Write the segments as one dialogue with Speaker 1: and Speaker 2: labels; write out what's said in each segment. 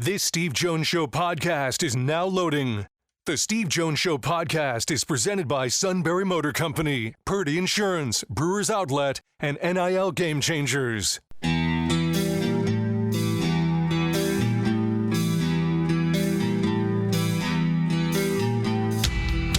Speaker 1: This Steve Jones Show podcast is now loading. The Steve Jones Show podcast is presented by Sunbury Motor Company, Purdy Insurance, Brewers Outlet, and NIL Game Changers.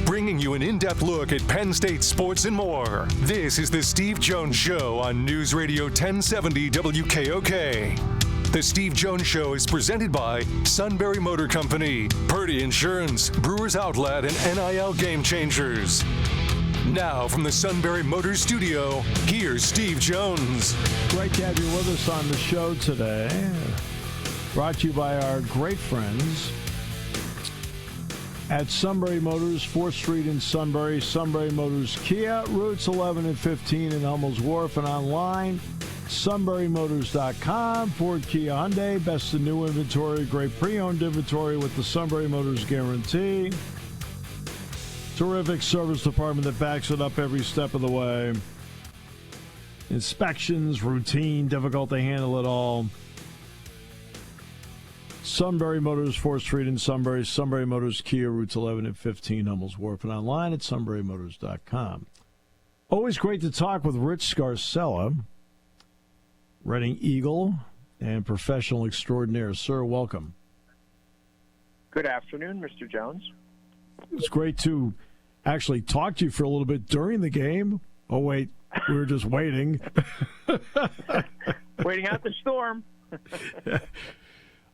Speaker 1: Bringing you an in-depth look at Penn State sports and more. This is the Steve Jones Show on News Radio 1070 WKOK. The Steve Jones Show is presented by Sunbury Motor Company, Purdy Insurance, Brewers Outlet, and NIL Game Changers. Now from the Sunbury Motors Studio, here's Steve Jones.
Speaker 2: Great to have you with us on the show today. Brought to you by our great friends at Sunbury Motors, 4th Street in Sunbury, Sunbury Motors Kia, routes 11 and 15 in Hummels Wharf, and online, sunburymotors.com. Ford, Kia, Hyundai, best in new inventory, great pre-owned inventory with the Sunbury Motors guarantee. Terrific service department that backs it up every step of the way. Inspections, routine, difficult to handle it all. Sunbury Motors, 4th Street in Sunbury, Sunbury Motors Kia, routes 11 and 15, Hummels Wharf, and online at sunburymotors.com. Always great to talk with Rich Scarcella, Reading Eagle and professional extraordinaire. Sir, welcome.
Speaker 3: Good afternoon, Mr. Jones.
Speaker 2: It's great to actually talk to you for a little bit during the game. Oh, wait, we were just waiting.
Speaker 3: Waiting out the storm.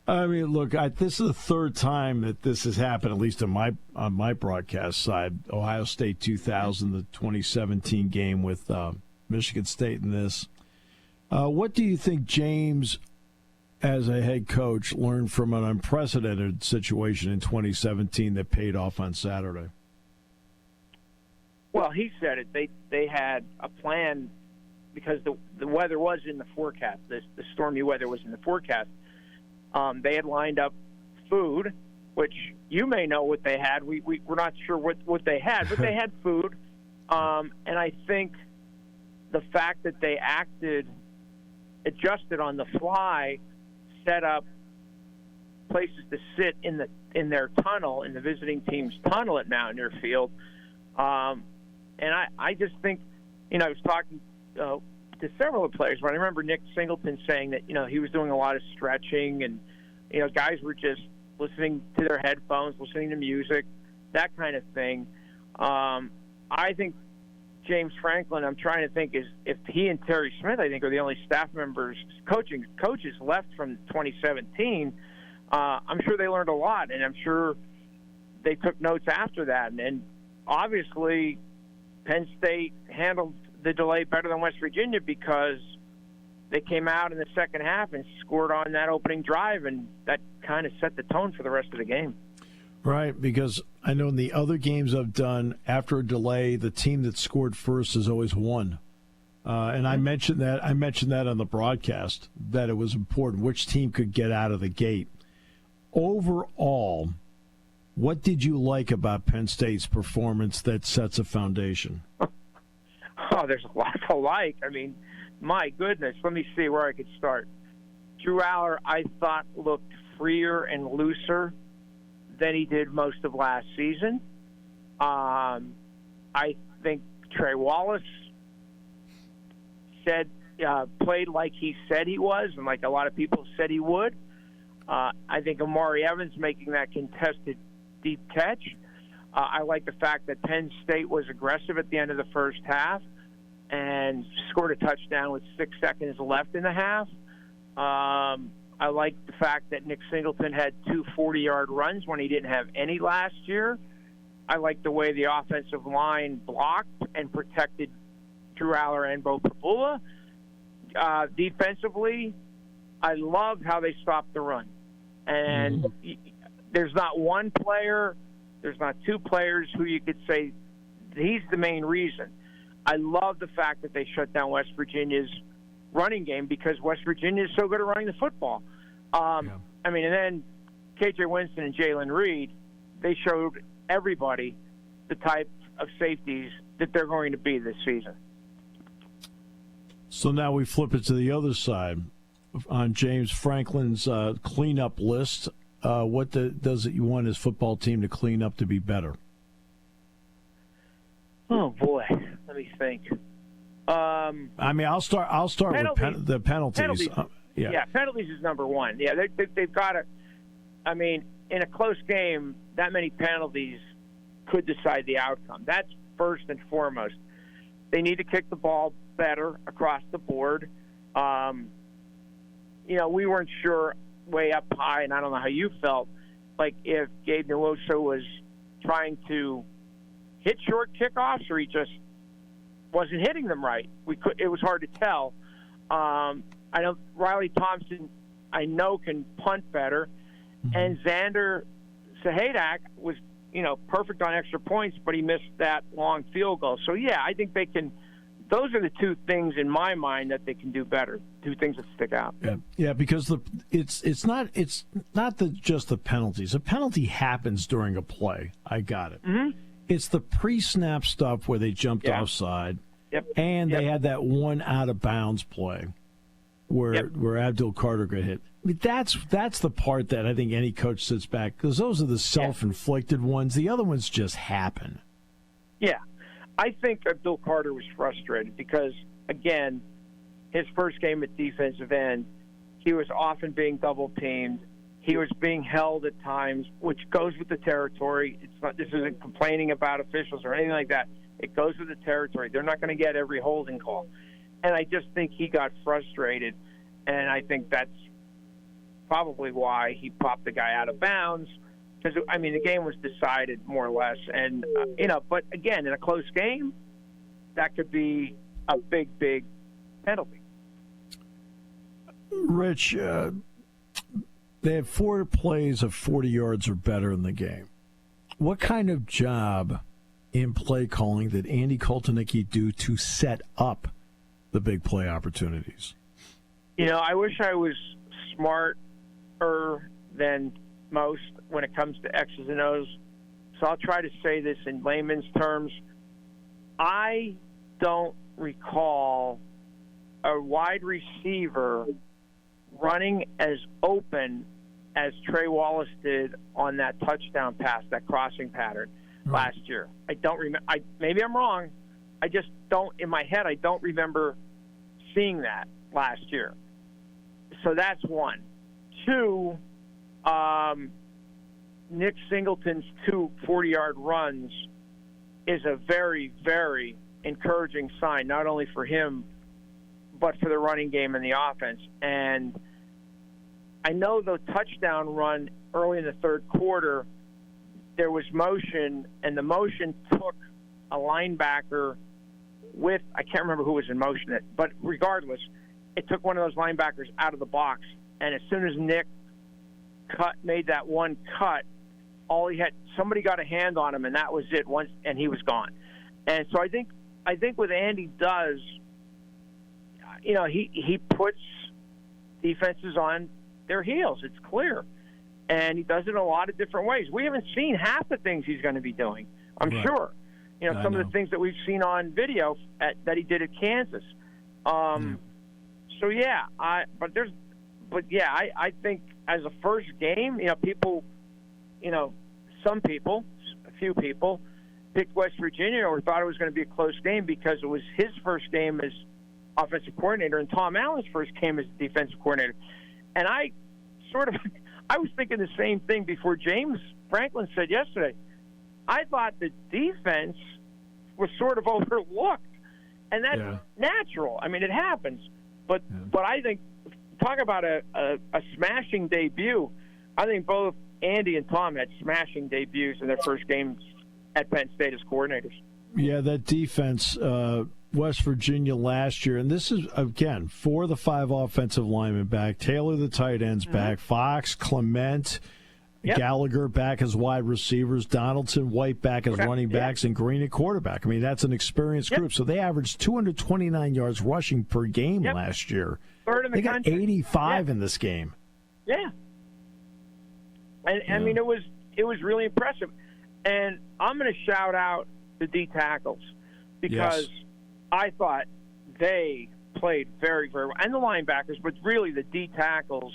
Speaker 2: I mean, look, this is the third time that this has happened, at least on my broadcast side. Ohio State 2000, the 2017 game with Michigan State in this. What do you think James, as a head coach, learned from an unprecedented situation in 2017 that paid off on Saturday?
Speaker 3: Well, he said it. They had a plan because the weather was in the forecast. The stormy weather was in the forecast. They had lined up food, which you may know what they had. We're not sure what they had, but they had food. And I think the fact that they adjusted on the fly, set up places to sit in their tunnel, in the visiting team's tunnel at Mountaineer Field. And I just think, I was talking to several of the players, but I remember Nick Singleton saying that, he was doing a lot of stretching and, guys were just listening to their headphones, listening to music, that kind of thing. I think James Franklin, I'm trying to think, is if he and Terry Smith, I think, are the only staff members, coaches left from 2017. I'm sure they learned a lot, and I'm sure they took notes after that. And obviously, Penn State handled the delay better than West Virginia because they came out in the second half and scored on that opening drive, and that kind of set the tone for the rest of the game.
Speaker 2: Right, because I know in the other games I've done, after a delay, the team that scored first has always won. And I mentioned that on the broadcast, that it was important which team could get out of the gate. Overall, what did you like about Penn State's performance that sets a foundation?
Speaker 3: Oh, there's a lot to like. I mean, my goodness. Let me see where I could start. Drew Allar, I thought, looked freer and looser than he did most of last season. I think Trey Wallace played like he said he was and like a lot of people said he would. I think Amari Evans making that contested deep catch. I like the fact that Penn State was aggressive at the end of the first half and scored a touchdown with 6 seconds left in the half. I like the fact that Nick Singleton had 2 40-yard runs when he didn't have any last year. I like the way the offensive line blocked and protected Drew Allar and Bo Pabula. Defensively, I loved how they stopped the run. And there's not one player, there's not two players who you could say he's the main reason. I love the fact that they shut down West Virginia's running game because West Virginia is so good at running the football. I mean, and then K.J. Winston and Jalen Reed, they showed everybody the type of safeties that they're going to be this season.
Speaker 2: So now we flip it to the other side. on James Franklin's cleanup list. What does it you want his football team to clean up to be better?
Speaker 3: Oh boy, let me think.
Speaker 2: I'll start with the penalties.
Speaker 3: Penalties is number one. Yeah, they've got to. I mean, in a close game, that many penalties could decide the outcome. That's first and foremost. They need to kick the ball better across the board. We weren't sure way up high, and I don't know how you felt, like if Gabe Nwosu was trying to hit short kickoffs or he just wasn't hitting them right. It was hard to tell. Riley Thompson, I know, can punt better, and Xander Sahadak was, perfect on extra points, but he missed that long field goal. So yeah, I think they can. Those are the two things in my mind that they can do better. Two things that stick out.
Speaker 2: Yeah, because it's not just the penalties. A penalty happens during a play. I got it.
Speaker 3: Mm-hmm.
Speaker 2: It's the pre-snap stuff where they jumped offside, and they had that one out of bounds play where Abdul Carter got hit. I mean, that's the part that I think any coach sits back, because those are the self-inflicted ones. The other ones just happen.
Speaker 3: Yeah. I think Abdul Carter was frustrated because, again, his first game at defensive end, he was often being double-teamed. He was being held at times, which goes with the territory. This isn't complaining about officials or anything like that. It goes with the territory. They're not going to get every holding call. And I just think he got frustrated, and I think that's probably why he popped the guy out of bounds. Because, the game was decided more or less. And, but again, in a close game, that could be a big, big penalty.
Speaker 2: Rich, they have 4 plays of 40 yards or better in the game. What kind of job in play calling did Andy Koltonicki do to set up the big play opportunities?
Speaker 3: I wish I was smarter than most when it comes to X's and O's. So I'll try to say this in layman's terms. I don't recall a wide receiver running as open as Trey Wallace did on that touchdown pass, that crossing pattern last year. I don't remember. Maybe I'm wrong. I just don't, in my head, I don't remember seeing that last year. So that's one. Two, Nick Singleton's 2 40-yard runs is a very, very encouraging sign, not only for him, but for the running game and the offense. And I know the touchdown run early in the third quarter, there was motion, and the motion took a linebacker with, I can't remember who was in motion, but regardless, it took one of those linebackers out of the box. And as soon as Nick made that one cut, somebody got a hand on him, and that was it. And he was gone. And so I think what Andy does, he puts defenses on their heels. It's clear, and he does it in a lot of different ways. We haven't seen half the things he's going to be doing, I'm sure. Some of the things that we've seen on video that he did at Kansas. So yeah, I think as a first game, a few people picked West Virginia or thought it was going to be a close game because it was his first game as offensive coordinator and Tom Allen's first game as defensive coordinator. And I was thinking the same thing before James Franklin said yesterday. I thought the defense was sort of overlooked, and that's natural. I mean, it happens. But I think, talk about a smashing debut, I think both Andy and Tom had smashing debuts in their first games at Penn State as coordinators.
Speaker 2: Yeah, that defense, West Virginia last year, and this is, again, 4 of the 5 offensive linemen back, Taylor the tight ends back, Fox, Clement, Gallagher back as wide receivers, Donaldson, White back as running backs, and Green at quarterback. I mean, that's an experienced group. So they averaged 229 yards rushing per game last year.
Speaker 3: Third in the country.
Speaker 2: They got 85 in this game.
Speaker 3: Yeah. And I mean, it was really impressive. And I'm going to shout out the D tackles because I thought they played very, very well, and the linebackers, but really the D tackles.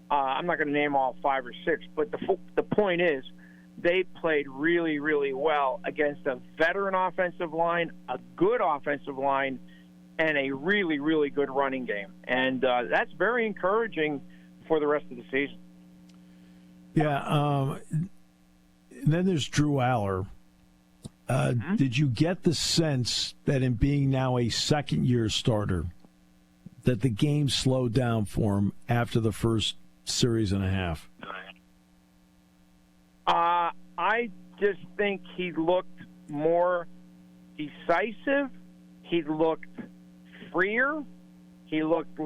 Speaker 3: I'm not going to name all 5 or 6, but the point is they played really, really well against a veteran offensive line, a good offensive line, and a really, really good running game. And that's very encouraging for the rest of the season.
Speaker 2: Yeah. And then there's Drew Allar. Did you get the sense that in being now a second-year starter, that the game slowed down for him after the first series and a half?
Speaker 3: I just think he looked more decisive. He looked freer. He looked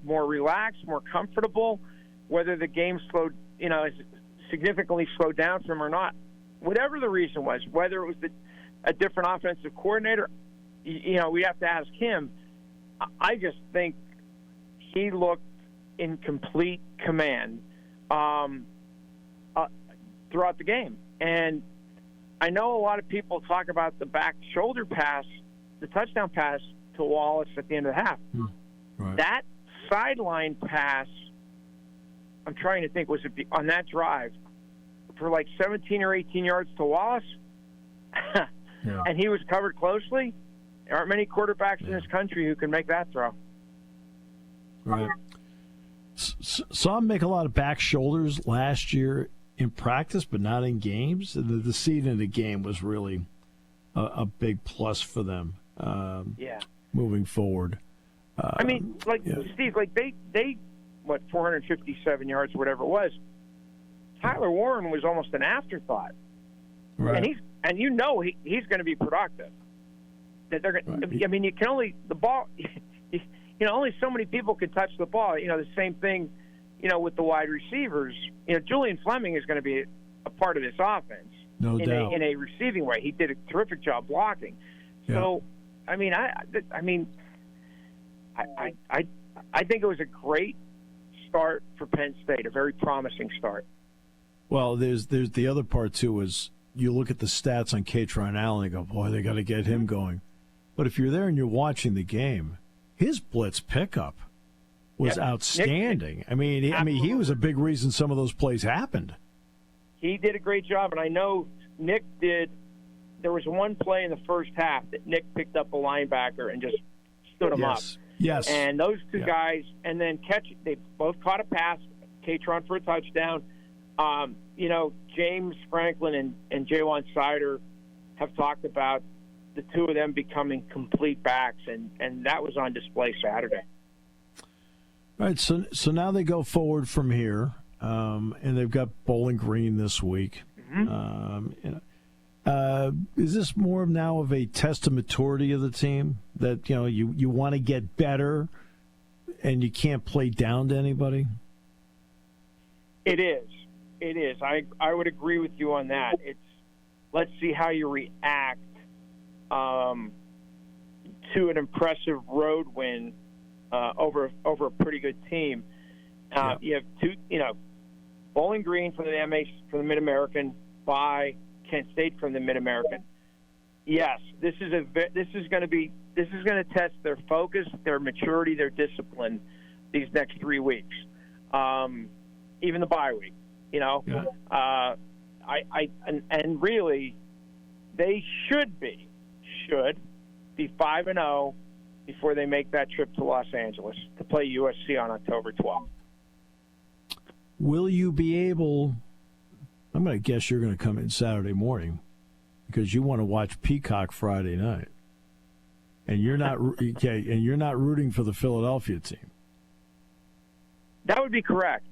Speaker 3: more relaxed, more comfortable. Whether the game significantly slowed down for him or not, whatever the reason was, whether it was a different offensive coordinator, we have to ask him. I just think he looked in complete command throughout the game. And I know a lot of people talk about the back shoulder pass, the touchdown pass to Wallace at the end of the half.
Speaker 2: Right.
Speaker 3: That sideline pass, I'm trying to think, was it on that drive for like 17 or 18 yards to Wallace?
Speaker 2: Yeah.
Speaker 3: And he was covered closely. There aren't many quarterbacks in this country who can make that throw.
Speaker 2: Right. Saw him make a lot of back shoulders last year in practice, but not in games. The seed in the game was really a big plus for them. Moving forward.
Speaker 3: Steve, they 457 yards, whatever it was. Tyler Warren was almost an afterthought,
Speaker 2: right.
Speaker 3: And he's going to be productive. That they're going. Right. I mean, you can only the ball. Only so many people can touch the ball. The same thing. With the wide receivers. Julian Fleming is going to be a part of this offense.
Speaker 2: No doubt.
Speaker 3: In a receiving way, he did a terrific job blocking.
Speaker 2: Yeah.
Speaker 3: So, I think it was a great start for Penn State, a very promising start.
Speaker 2: Well, there's the other part too. Is you look at the stats on Katron Allen and go, boy, they got to get him going. But if you're there and you're watching the game, his blitz pickup was outstanding.
Speaker 3: Nick,
Speaker 2: he was a big reason some of those plays happened.
Speaker 3: He did a great job, and I know Nick did. There was one play in the first half that Nick picked up a linebacker and just stood him up.
Speaker 2: Yes.
Speaker 3: And those two guys, and then they both caught a pass, Katron for a touchdown. James Franklin and Jaywan Sider have talked about the two of them becoming complete backs, and that was on display Saturday.
Speaker 2: All right, so now they go forward from here, and they've got Bowling Green this week.
Speaker 3: Mm-hmm.
Speaker 2: Is this more now of a test of maturity of the team that you want to get better, and you can't play down to anybody?
Speaker 3: It is. I would agree with you on that. Let's see how you react to an impressive road win. Over a pretty good team. You have two, Bowling Green from the Mid-American, by Kent State from the Mid-American. Yes, this is going to test their focus, their maturity, their discipline these next 3 weeks. Even the bye week, and really, they should be 5-0. Before they make that trip to Los Angeles to play USC on October 12th.
Speaker 2: Will you be able – I'm going to guess you're going to come in Saturday morning because you want to watch Peacock Friday night. And you're not rooting for the Philadelphia team.
Speaker 3: That would be correct.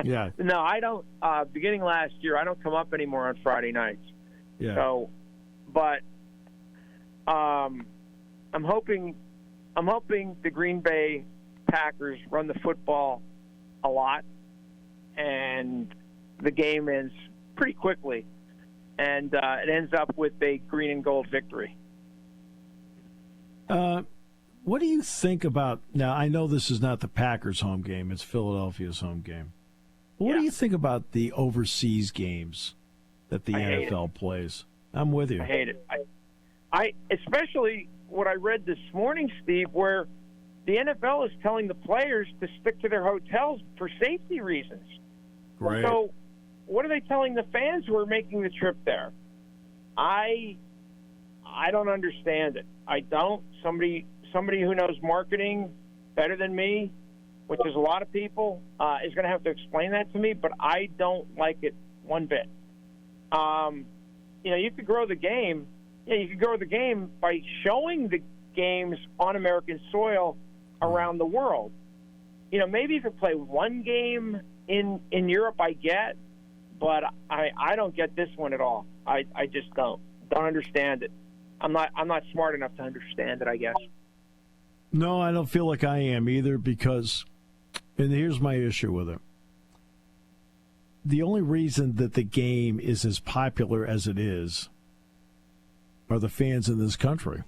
Speaker 2: Yeah.
Speaker 3: No, I don't. Beginning last year, I don't come up anymore on Friday nights.
Speaker 2: Yeah.
Speaker 3: So, but I'm hoping the Green Bay Packers run the football a lot, and the game ends pretty quickly, and it ends up with a green and gold victory.
Speaker 2: What do you think about now? I know this is not the Packers' home game; it's Philadelphia's home game. But what do you think about the overseas games that the NFL plays? I'm with you.
Speaker 3: I hate it. I especially what I read this morning, Steve, where the NFL is telling the players to stick to their hotels for safety reasons.
Speaker 2: Great.
Speaker 3: So what are they telling the fans who are making the trip there? I don't understand it. I don't. Somebody who knows marketing better than me, which is a lot of people, is going to have to explain that to me, but I don't like it one bit. You could grow the game. Yeah, you could grow the game by showing the games on American soil around the world. Maybe if you play one game in Europe, I get, but I don't get this one at all. I just don't understand it. I'm not smart enough to understand it, I guess.
Speaker 2: No, I don't feel like I am either, because, and here's my issue with it. The only reason that the game is as popular as it is are the fans in this country.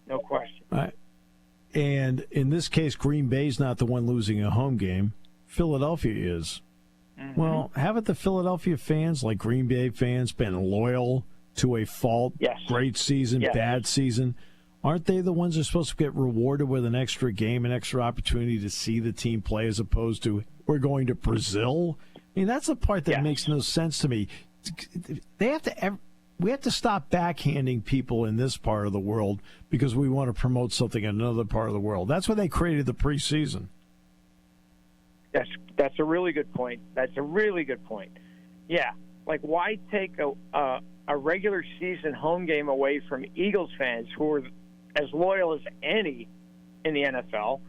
Speaker 3: No question.
Speaker 2: Right. And in this case, Green Bay's not the one losing a home game. Philadelphia is. Mm-hmm. Well, haven't the Philadelphia fans, like Green Bay fans, been loyal to a fault?
Speaker 3: Yes.
Speaker 2: Great season,
Speaker 3: yes.
Speaker 2: Bad season. Aren't they the ones that are supposed to get rewarded with an extra game, an extra opportunity to see the team play, as opposed to, we're going to Brazil? I mean, that's the part that makes no sense to me. We have to stop backhanding people in this part of the world because we want to promote something in another part of the world. That's why they created the preseason.
Speaker 3: That's a really good point. That's a really good point. Yeah, like why take a regular season home game away from Eagles fans who are as loyal as any in the NFL,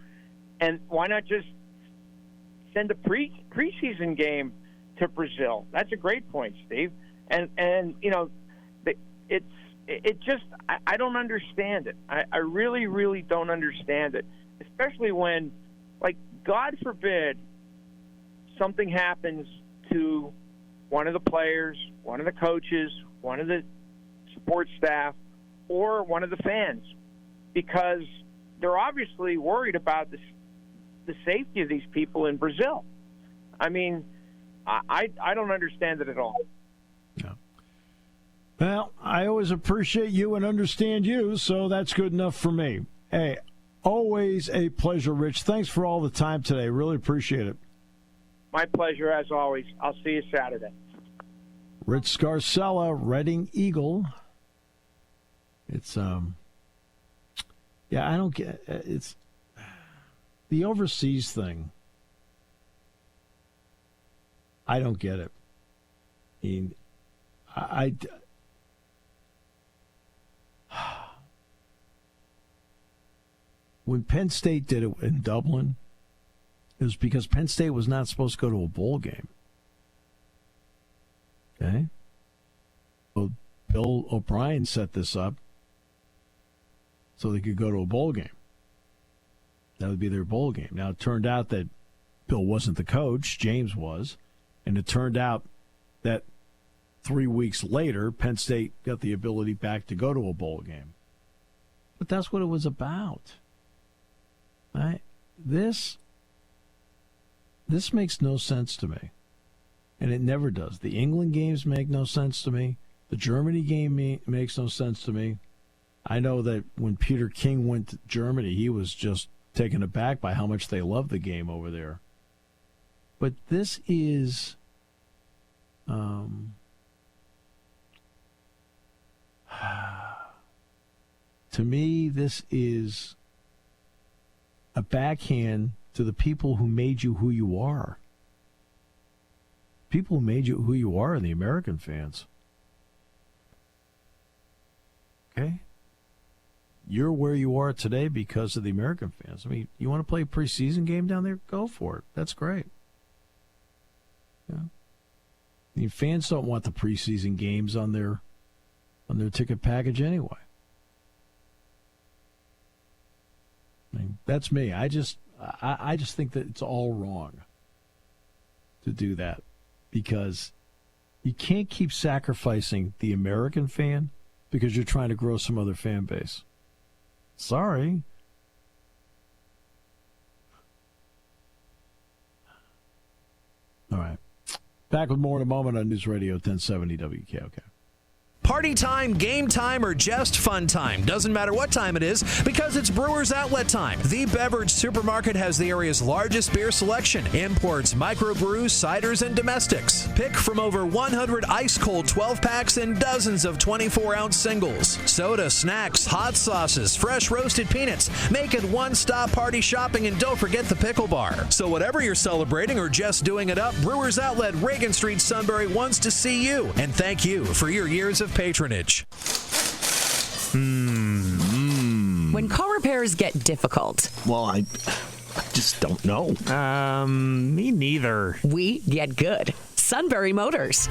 Speaker 3: and why not just send a preseason game to Brazil? That's a great point, Steve. And it just I don't understand it. I really, really don't understand it, especially when, like, God forbid something happens to one of the players, one of the coaches, one of the support staff, or one of the fans, because they're obviously worried about the safety of these people in Brazil. I mean, I don't understand it at all.
Speaker 2: Yeah. Well, I always appreciate you and understand you, so that's good enough for me. Hey, always a pleasure, Rich. Thanks for all the time today. Really appreciate it.
Speaker 3: My pleasure, as always. I'll see you Saturday.
Speaker 2: Rich Scarcella, Reading Eagle. It's, I don't get, it's the overseas thing. I don't get it. I mean, when Penn State did it in Dublin, it was because Penn State was not supposed to go to a bowl game. Okay? Well, Bill O'Brien set this up so they could go to a bowl game. That would be their bowl game. Now, it turned out that Bill wasn't the coach, James was, and it turned out that 3 weeks later, Penn State got the ability back to go to a bowl game. But that's what it was about. Right? This makes no sense to me. And it never does. The England games make no sense to me. The Germany game makes no sense to me. I know that when Peter King went to Germany, he was just taken aback by how much they love the game over there. But this is... to me, this is a backhand to the people who made you who you are. People who made you who you are are the American fans. Okay? You're where you are today because of the American fans. I mean, you want to play a preseason game down there? Go for it. That's great. Yeah. I mean, fans don't want the preseason games on their ticket package anyway. I mean, that's me. I just think that it's all wrong to do that, because you can't keep sacrificing the American fan because you're trying to grow some other fan base. Sorry. All right. Back with more in a moment on News Radio 1070 WKOK.
Speaker 4: Party time, game time, or just fun time. Doesn't matter what time it is because it's Brewers Outlet time. The beverage supermarket has the area's largest beer selection. Imports, microbrews, ciders, and domestics. Pick from over 100 ice-cold 12-packs and dozens of 24-ounce singles. Soda, snacks, hot sauces, fresh roasted peanuts. Make it one-stop party shopping, and don't forget the pickle bar. So whatever you're celebrating or just doing it up, Brewers Outlet, Reagan Street, Sunbury wants to see you. And thank you for your years of patronage.
Speaker 5: When car repairs get difficult.
Speaker 6: Well, I just don't know.
Speaker 7: Me neither.
Speaker 5: We get good. Sunbury Motors.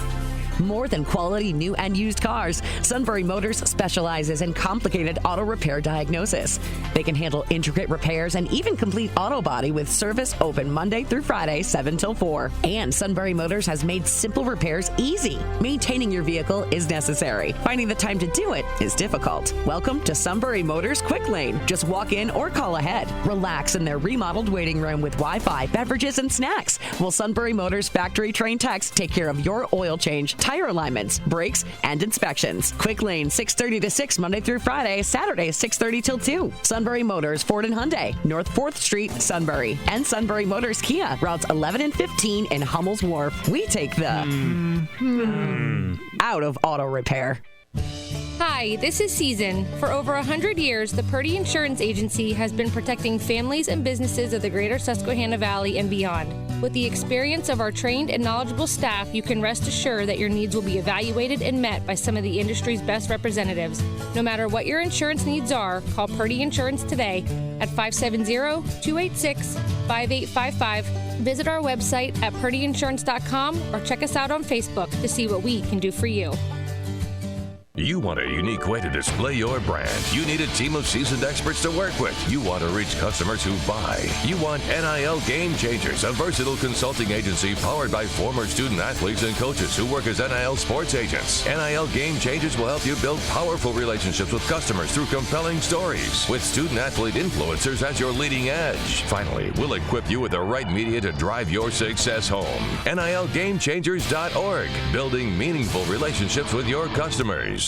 Speaker 5: More than quality new and used cars, Sunbury Motors specializes in complicated auto repair diagnosis. They can handle intricate repairs and even complete auto body with service open Monday through Friday, 7 till 4. And Sunbury Motors has made simple repairs easy. Maintaining your vehicle is necessary. Finding the time to do it is difficult. Welcome to Sunbury Motors Quick Lane. Just walk in or call ahead. Relax in their remodeled waiting room with Wi-Fi, beverages, and snacks. Will Sunbury Motors factory-trained techs take care of your oil change, tire alignments, brakes, and inspections. Quick Lane, 6:30 to 6 Monday through Friday, Saturday 6:30 till 2. Sunbury Motors, Ford and Hyundai, North 4th Street, Sunbury. And Sunbury Motors Kia, routes 11 and 15 in Hummel's Wharf. We take the out of auto repair.
Speaker 8: Hi, this is Season. For over 100 years, the Purdy Insurance Agency has been protecting families and businesses of the greater Susquehanna Valley and beyond. With the experience of our trained and knowledgeable staff, you can rest assured that your needs will be evaluated and met by some of the industry's best representatives. No matter what your insurance needs are, call Purdy Insurance today at 570-286-5855. Visit our website at purdyinsurance.com or check us out on Facebook to see what we can do for you.
Speaker 9: You want a unique way to display your brand. You need a team of seasoned experts to work with. You want to reach customers who buy. You want NIL Game Changers, a versatile consulting agency powered by former student athletes and coaches who work as NIL sports agents. NIL Game Changers will help you build powerful relationships with customers through compelling stories, with student athlete influencers as your leading edge. Finally, we'll equip you with the right media to drive your success home. NILGameChangers.org, building meaningful relationships with your customers.